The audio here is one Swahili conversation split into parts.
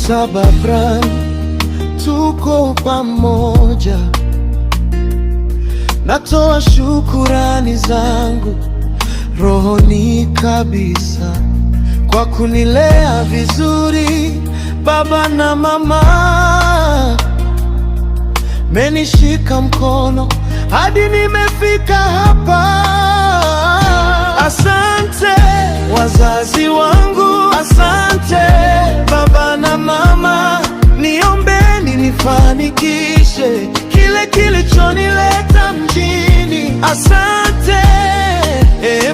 Saba brand, tuko pamoja. Natoa shukurani zangu rohoni kabisa kwa kunilea vizuri, baba na mama. Menishika mkono hadi nimefika hapa. Asante wazazi wangu, asante baba na mama. Niombeni nifanikishe kile kilichonileta mjini. Asante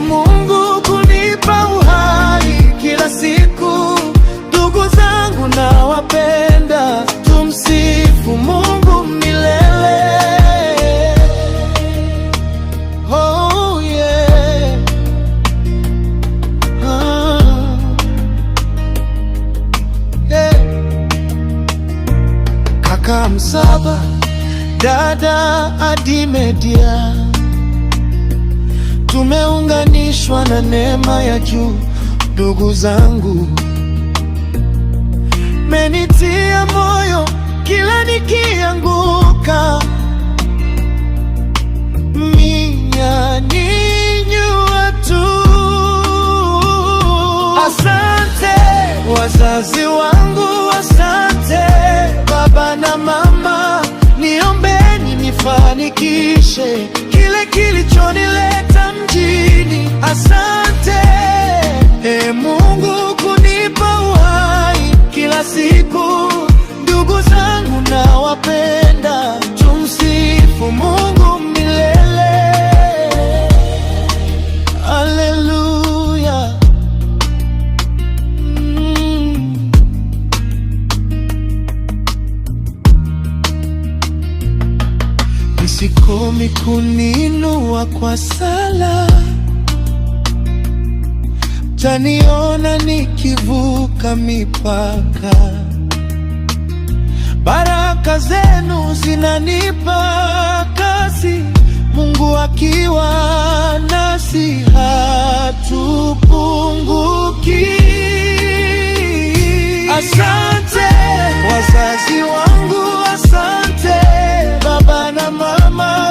Mungu kunipa uhai kila siku. Ndugu zangu nawapenda, tumsifu Mungu milele. Oh yeah. Yeah. Kaka Msaba, dada Adimedia, tumeunganishwa na neema ya juu. Ndugu zangu, menitia moyo kila nikianguka. Mia ninyua tu. Asante wazazi wangu, asante baba na mama. Niombeni nifanikishe kile kilichonileta mjini. Asante Mungu kunipa uhai kila siku. Ndugu zangu nawapenda, tumsifu Mungu milele. Haleluya. Nisikomi kuninua kwa sala, taniona nikivuka mipaka. Baraka zenu zinanipa